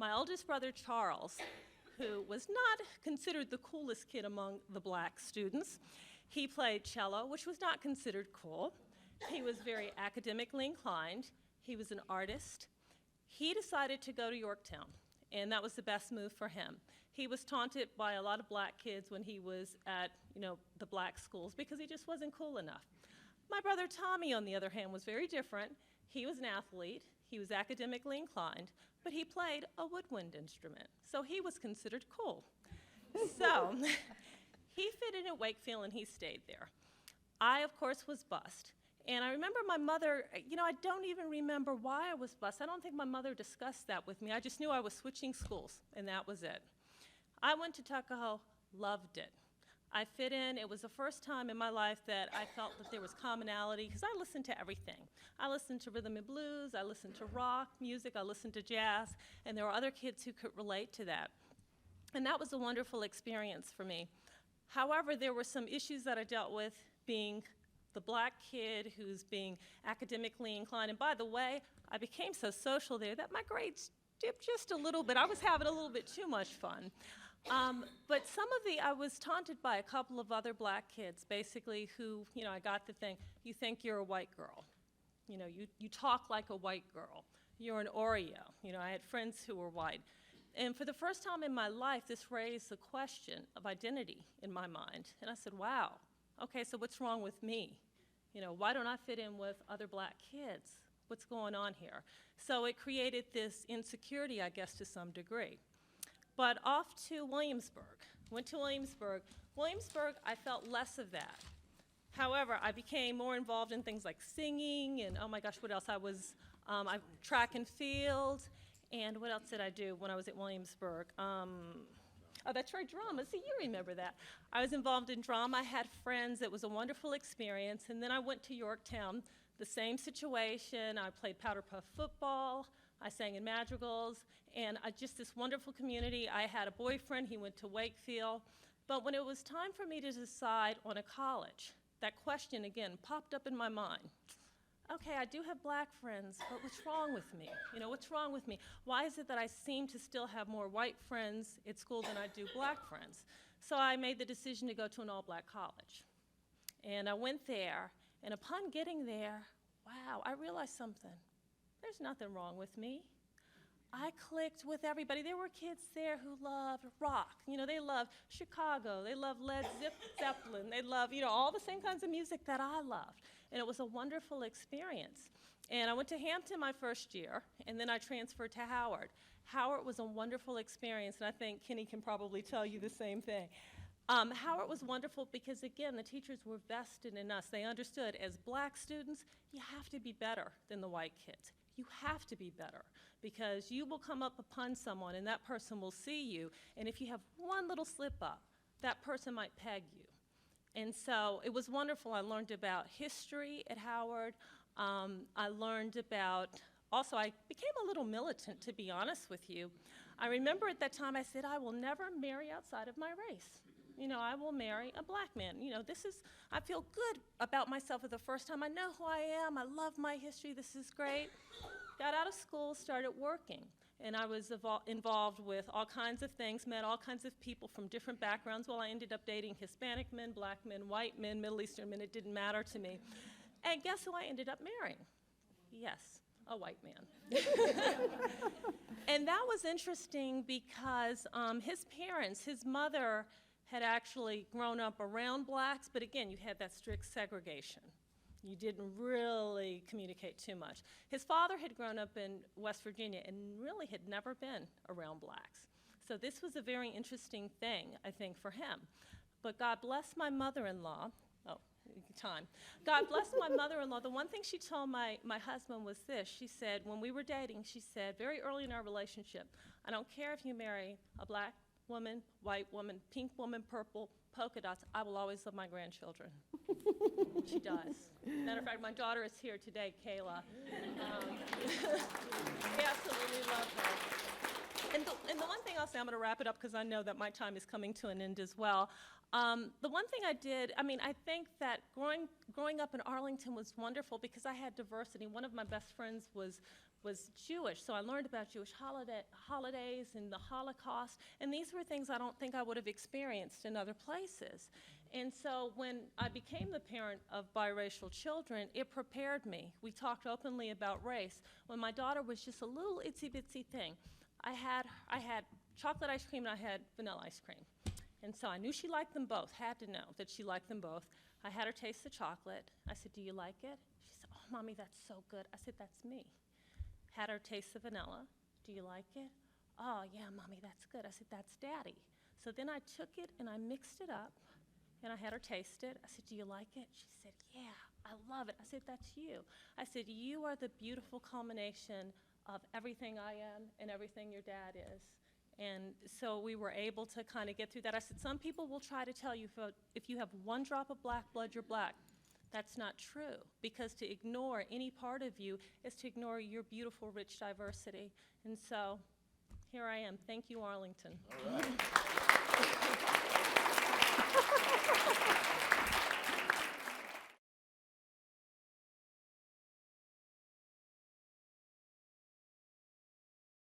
My oldest brother, Charles, who was not considered the coolest kid among the black students, he played cello, which was not considered cool. He was very academically inclined. He was an artist. He decided to go to Yorktown, and that was the best move for him. He was taunted by a lot of black kids when he was at, the black schools because he just wasn't cool enough. My brother Tommy, on the other hand, was very different. He was an athlete. He was academically inclined, but he played a woodwind instrument, so he was considered cool. So he fit in at Wakefield, and he stayed there. I, of course, was bused. And I remember my mother, I don't even remember why I was bused. I don't think my mother discussed that with me. I just knew I was switching schools, and that was it. I went to Tuckahoe, loved it. I fit in. It was the first time in my life that I felt that there was commonality, because I listened to everything. I listened to rhythm and blues, I listened to rock music, I listened to jazz, and there were other kids who could relate to that. And that was a wonderful experience for me. However, there were some issues that I dealt with being the black kid who's being academically inclined. And by the way, I became so social there that my grades dipped just a little bit. I was having a little bit too much fun. But I was taunted by a couple of other black kids, basically, who, I got the thing, you think you're a white girl. You talk like a white girl. You're an Oreo. I had friends who were white. And for the first time in my life, this raised the question of identity in my mind. And I said, wow, okay, so what's wrong with me? Why don't I fit in with other black kids? What's going on here? So it created this insecurity, I guess, to some degree. But off to Williamsburg. Went to Williamsburg. Williamsburg, I felt less of that. However, I became more involved in things like singing and, oh my gosh, what else? I track and field. And what else did I do when I was at Williamsburg? Oh, that's right, drama. See, you remember that. I was involved in drama. I had friends. It was a wonderful experience. And then I went to Yorktown, the same situation. I played powder puff football. I sang in madrigals. And just this wonderful community. I had a boyfriend. He went to Wakefield. But when it was time for me to decide on a college, that question, again, popped up in my mind. Okay, I do have black friends, but what's wrong with me? What's wrong with me? Why is it that I seem to still have more white friends at school than I do black friends? So I made the decision to go to an all-black college. And I went there, and upon getting there, wow, I realized something. There's nothing wrong with me. I clicked with everybody. There were kids there who loved rock. They loved Chicago. They loved Led Zeppelin. They loved, all the same kinds of music that I loved. And it was a wonderful experience. And I went to Hampton my first year, and then I transferred to Howard. Howard was a wonderful experience, and I think Kenny can probably tell you the same thing. Howard was wonderful because, again, the teachers were vested in us. They understood, as black students, you have to be better than the white kids. You have to be better, because you will come up upon someone, and that person will see you, and if you have one little slip up, that person might peg you. And so it was wonderful. I learned about history at Howard. I learned about, also I became a little militant, to be honest with you. I remember at that time I said, I will never marry outside of my race. I will marry a black man. I feel good about myself for the first time. I know who I am. I love my history. This is great. Got out of school, started working. And I was involved with all kinds of things, met all kinds of people from different backgrounds. Well, I ended up dating Hispanic men, black men, white men, Middle Eastern men. It didn't matter to me. And guess who I ended up marrying? Yes, a white man. And that was interesting because his parents, his mother had actually grown up around blacks, but again, you had that strict segregation. You didn't really communicate too much. His father had grown up in West Virginia and really had never been around blacks. So this was a very interesting thing, I think, for him. But God bless my mother-in-law. God bless my mother-in-law. The one thing she told my husband was this. She said, when we were dating, she said, very early in our relationship, I don't care if you marry a black woman, white woman, pink woman, purple, polka dots, I will always love my grandchildren. She does. Matter of fact, my daughter is here today, Kayla. I absolutely love her. And the one thing I'll say, I'm going to wrap it up because I know that my time is coming to an end as well. The one thing I did, I mean, I think that growing up in Arlington was wonderful because I had diversity. One of my best friends was Jewish, so I learned about Jewish holidays and the Holocaust, and these were things I don't think I would have experienced in other places. And so when I became the parent of biracial children, it prepared me. We talked openly about race. When my daughter was just a little itsy-bitsy thing, I had chocolate ice cream and I had vanilla ice cream. And so I knew she liked them both, had to know that she liked them both. I had her taste the chocolate. I said, "Do you like it?" She said, "Oh, Mommy, that's so good." I said, "That's me." Had her taste the vanilla. "Do you like it?" "Oh, yeah, Mommy, that's good." I said, "That's Daddy." So then I took it and I mixed it up and I had her taste it. I said, "Do you like it?" She said, "Yeah, I love it." I said, "That's you." I said, "You are the beautiful culmination of everything I am and everything your dad is." And so we were able to kind of get through that. I said, some people will try to tell you if you have one drop of black blood, you're black. That's not true, because to ignore any part of you is to ignore your beautiful, rich diversity. And so here I am. Thank you, Arlington. All right.